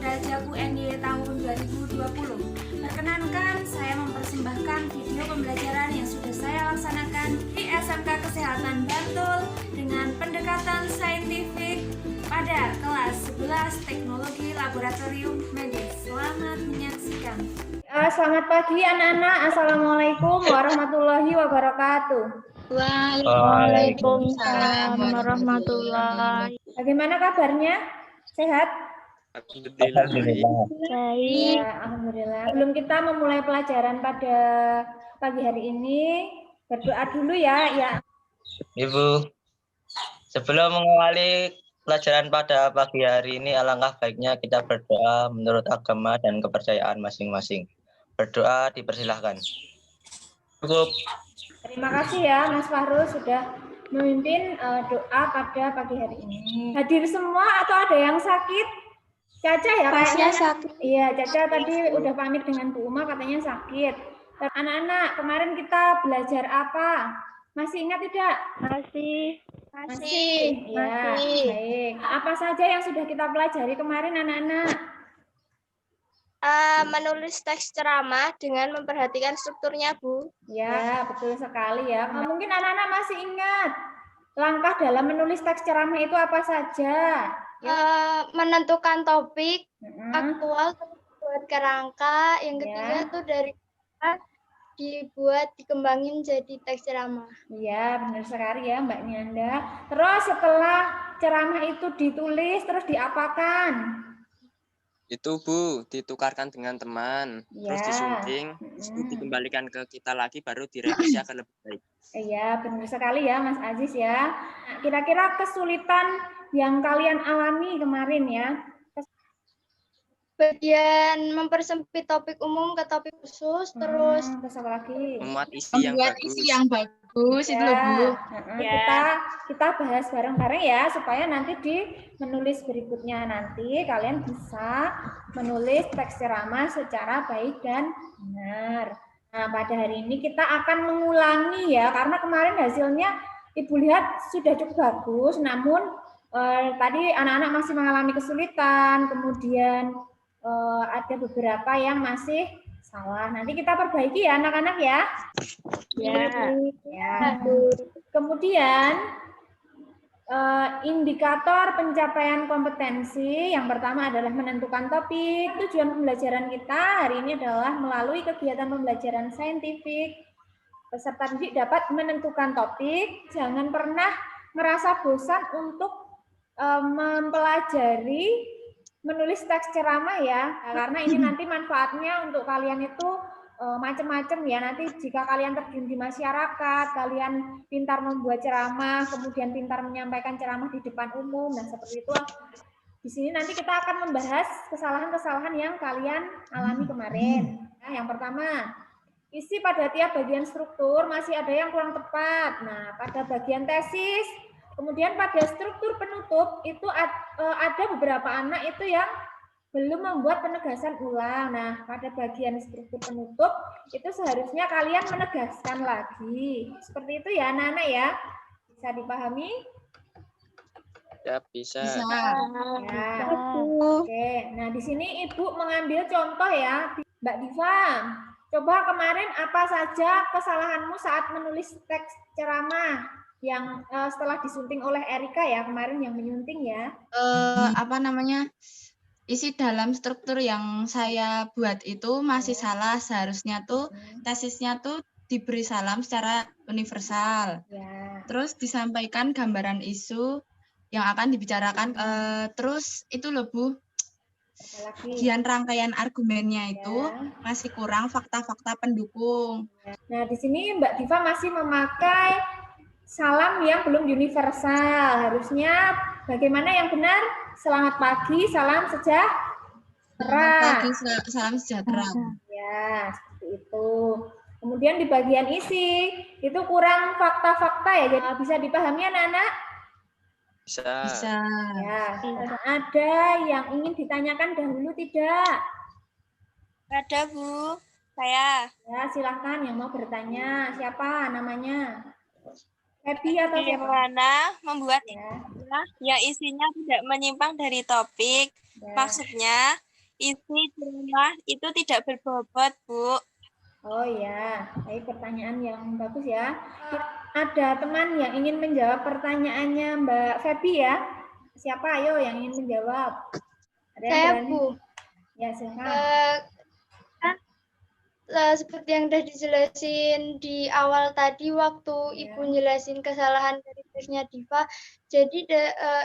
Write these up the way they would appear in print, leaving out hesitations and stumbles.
Rajaku NY tahun 2020. Perkenankan, saya mempersembahkan video pembelajaran yang sudah saya laksanakan di SMK Kesehatan Bantul dengan pendekatan saintifik pada kelas 11 Teknologi Laboratorium Medis. Selamat menyaksikan. Selamat pagi anak-anak. Assalamualaikum warahmatullahi wabarakatuh. Waalaikumsalam warahmatullahi. Bagaimana kabarnya? Sehat? Alhamdulillah. Ya, alhamdulillah. Sebelum kita memulai pelajaran pada pagi hari ini, berdoa dulu ya. Ibu, sebelum mengawali pelajaran pada pagi hari ini, alangkah baiknya kita berdoa menurut agama dan kepercayaan masing-masing. Berdoa dipersilahkan. Cukup. Terima kasih ya Mas Fahrul sudah memimpin doa pada pagi hari ini. Hadir semua atau ada yang sakit? Caca ya kayaknya sakit. Iya, Caca tadi udah pamit dengan Bu Uma katanya sakit. Anak-anak, kemarin kita belajar apa? Masih ingat tidak? Masih. Ya, baik. Apa saja yang sudah kita pelajari kemarin anak-anak? Menulis teks ceramah dengan memperhatikan strukturnya, Bu. Ya, betul sekali ya. Mungkin anak-anak masih ingat langkah dalam menulis teks ceramah itu apa saja? Menentukan topik, aktual, buat kerangka. Yang ketiga tuh dari dibuat, dikembangin jadi teks ceramah. Iya, benar sekali ya Mbak Nianda. Terus setelah ceramah itu ditulis, terus diapakan? Itu Bu, ditukarkan dengan teman, terus disunting, dikembalikan ke kita lagi, baru direvisi agar lebih baik. Iya, benar sekali ya Mas Aziz ya. Nah, kira-kira kesulitan yang kalian alami kemarin ya? Bagian mempersempit topik umum ke topik khusus, terus apa lagi? Memuat isi yang bagus. Itu loh Bu. Kita bahas bareng-bareng ya supaya nanti di menulis berikutnya nanti kalian bisa menulis teks ceramah secara baik dan benar. Nah, pada hari ini kita akan mengulangi ya karena kemarin hasilnya Ibu lihat sudah cukup bagus, namun tadi anak-anak masih mengalami kesulitan, kemudian ada beberapa yang masih salah. Nanti kita perbaiki ya anak-anak ya. Ya. Kemudian indikator pencapaian kompetensi yang pertama adalah menentukan topik. Tujuan pembelajaran kita hari ini adalah melalui kegiatan pembelajaran saintifik peserta didik dapat menentukan topik. Jangan pernah merasa bosan untuk mempelajari menulis teks ceramah ya, karena ini nanti manfaatnya untuk kalian itu macam-macam ya. Nanti jika kalian terjun di masyarakat, kalian pintar membuat ceramah, kemudian pintar menyampaikan ceramah di depan umum, nah seperti itu. Di sini nanti kita akan membahas kesalahan-kesalahan yang kalian alami kemarin. Nah, yang pertama, isi pada tiap bagian struktur masih ada yang kurang tepat. Nah, pada bagian tesis, kemudian pada struktur penutup itu ada beberapa anak itu yang belum membuat penegasan ulang. Nah, pada bagian struktur penutup itu seharusnya kalian menegaskan lagi. Seperti itu ya anak-anak ya. Bisa dipahami? Ya, bisa. Ya. Oke, nah di sini Ibu mengambil contoh ya. Mbak Diva, coba kemarin apa saja kesalahanmu saat menulis teks ceramah? Yang setelah disunting oleh Erika ya kemarin yang menyunting ya. Isi dalam struktur yang saya buat itu masih salah. Seharusnya tuh tesisnya tuh diberi salam secara universal. Terus disampaikan gambaran isu yang akan dibicarakan. Terus itu loh Bu, bagian rangkaian argumennya itu masih kurang fakta-fakta pendukung. Nah di sini Mbak Diva masih memakai salam yang belum universal. Harusnya bagaimana yang benar? Selamat pagi, salam sejahtera. Salam sejahtera. Ya, seperti itu. Kemudian di bagian isi, itu kurang fakta-fakta ya. Jadi bisa dipahami anak-anak? Bisa. Ya. Ada yang ingin ditanyakan dahulu tidak? Ada Bu, saya. Ya, silakan yang mau bertanya. Siapa namanya? Happy atau bagaimana membuat yang isinya tidak menyimpang dari topik. Maksudnya isi di rumah itu tidak berbobot, Bu. Oh ya, baik, pertanyaan yang bagus ya. Ada teman yang ingin menjawab pertanyaannya Mbak Febi ya? Siapa ayo yang ingin menjawab? Ada yang Saya, berani? Bu. Ya, silakan. Seperti yang sudah dijelasin di awal tadi waktu Ibu jelasin kesalahan dari tesnya Diva, jadi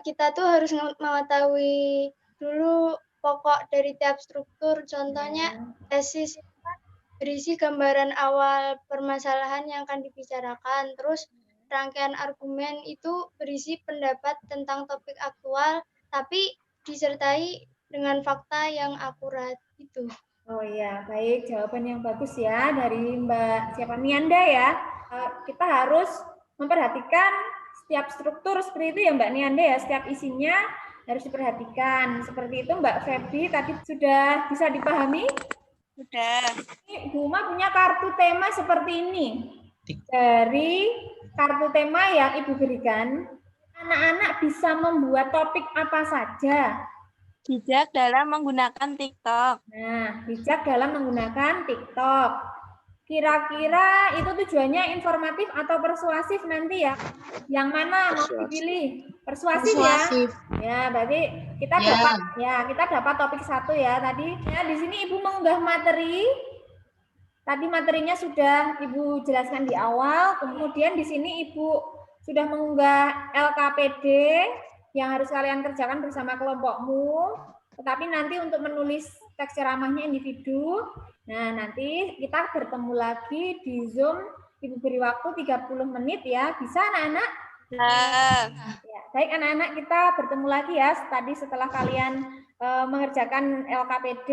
kita tuh harus mengetahui dulu pokok dari tiap struktur. Contohnya tesis itu kan berisi gambaran awal permasalahan yang akan dibicarakan, terus rangkaian argumen itu berisi pendapat tentang topik aktual, tapi disertai dengan fakta yang akurat itu. Oh iya, baik, jawaban yang bagus ya dari Mbak siapa Nianda ya. Kita harus memperhatikan setiap struktur seperti itu ya Mbak Nianda ya, setiap isinya harus diperhatikan. Seperti itu Mbak Febi tadi sudah bisa dipahami? Sudah. Ini Bu Uma punya kartu tema seperti ini. Dari kartu tema yang Ibu berikan, anak-anak bisa membuat topik apa saja. Bijak dalam menggunakan TikTok. Nah, bijak dalam menggunakan TikTok. Kira-kira itu tujuannya informatif atau persuasif nanti ya? Yang mana mau dipilih? Persuasif ya? Ya, berarti kita dapat topik 1 ya. Tadi ya di sini Ibu mengunggah materi. Tadi materinya sudah Ibu jelaskan di awal. Kemudian di sini Ibu sudah mengunggah LKPD yang harus kalian kerjakan bersama kelompokmu. Tetapi nanti untuk menulis teks ceramahnya individu. Nah, nanti kita bertemu lagi di Zoom. Ibu beri waktu 30 menit ya. Bisa anak-anak? Ya, baik anak-anak, kita bertemu lagi ya. Tadi setelah kalian mengerjakan LKPD,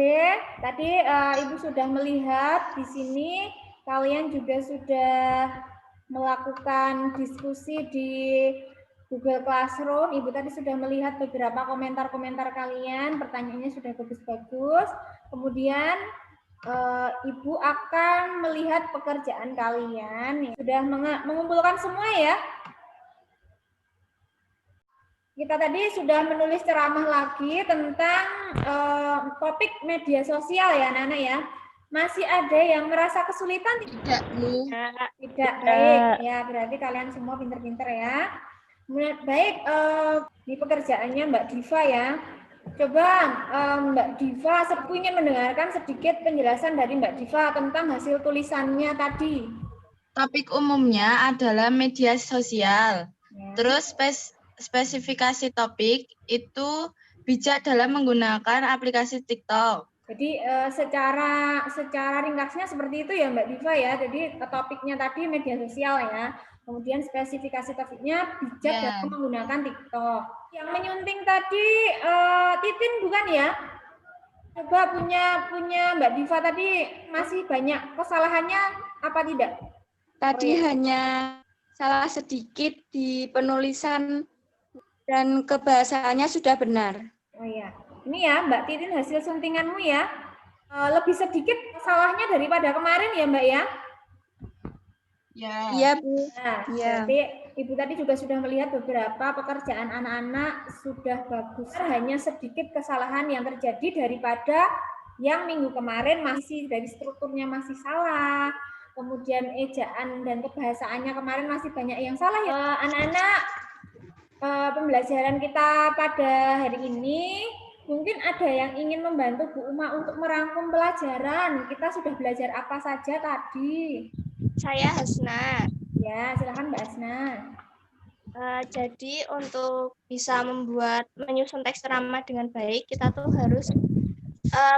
tadi Ibu sudah melihat di sini kalian juga sudah melakukan diskusi di Google Classroom. Ibu tadi sudah melihat beberapa komentar-komentar kalian, pertanyaannya sudah bagus-bagus. Kemudian Ibu akan melihat pekerjaan kalian. Sudah mengumpulkan semua ya? Kita tadi sudah menulis ceramah lagi tentang topik media sosial ya, Nana ya. Masih ada yang merasa kesulitan? Tidak, Bu. Tidak, baik. Ya, berarti kalian semua pinter-pinter ya. Baik, ini pekerjaannya Mbak Diva ya. Coba Mbak Diva, saya ingin mendengarkan sedikit penjelasan dari Mbak Diva tentang hasil tulisannya tadi. Topik umumnya adalah media sosial. Ya. Terus spesifikasi topik itu bijak dalam menggunakan aplikasi TikTok. Jadi secara ringkasnya seperti itu ya Mbak Diva ya. Jadi topiknya tadi media sosial ya. Kemudian spesifikasi topiknya bijak dalam menggunakan TikTok. Yang menyunting tadi Titin bukan ya? Coba punya Mbak Diva tadi masih banyak kesalahannya apa tidak? Tadi hanya salah sedikit di penulisan dan kebahasaannya sudah benar. Oh iya. Ini ya Mbak Titin hasil suntinganmu ya. Lebih sedikit salahnya daripada kemarin ya Mbak ya? Ya. Iya, Bu. Nah, berarti Ibu tadi juga sudah melihat beberapa pekerjaan anak-anak sudah bagus. Hanya sedikit kesalahan yang terjadi daripada yang minggu kemarin masih dari strukturnya masih salah. Kemudian ejaan dan kebahasaannya kemarin masih banyak yang salah ya. Anak-anak, pembelajaran kita pada hari ini mungkin ada yang ingin membantu Bu Uma untuk merangkum pelajaran. Kita sudah belajar apa saja tadi? Saya Hasna. Ya, silakan Mbak Hasna. Jadi untuk bisa menyusun teks ceramah dengan baik, kita tuh harus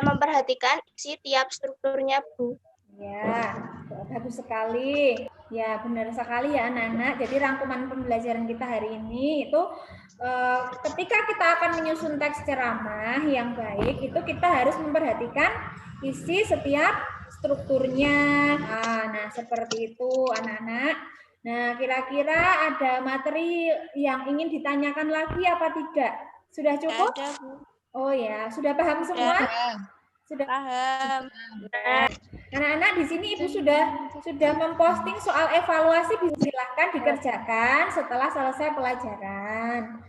memperhatikan isi tiap strukturnya, Bu. Ya, bagus sekali. Ya, benar sekali ya anak-anak. Jadi rangkuman pembelajaran kita hari ini itu ketika kita akan menyusun teks ceramah yang baik, itu kita harus memperhatikan isi setiap strukturnya. Nah, seperti itu anak-anak. Nah, kira-kira ada materi yang ingin ditanyakan lagi apa tidak? Sudah cukup? Ada, Bu. Oh ya, sudah paham semua? Ya. Sudah paham. Nah, Anak-anak di sini Ibu sudah memposting soal evaluasi, silahkan dikerjakan setelah selesai pelajaran.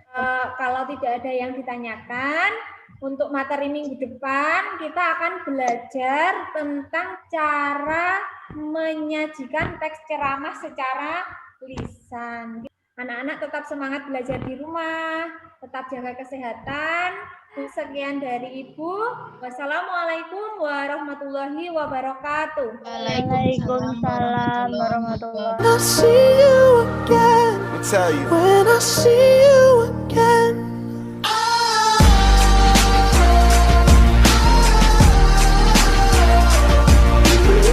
Kalau tidak ada yang ditanyakan, untuk materi minggu depan kita akan belajar tentang cara menyajikan teks ceramah secara lisan. Anak-anak tetap semangat belajar di rumah, tetap jaga kesehatan. Sekian dari Ibu. Wassalamualaikum warahmatullahi wabarakatuh. Waalaikumsalam warahmatullahi When I see you again, when I see you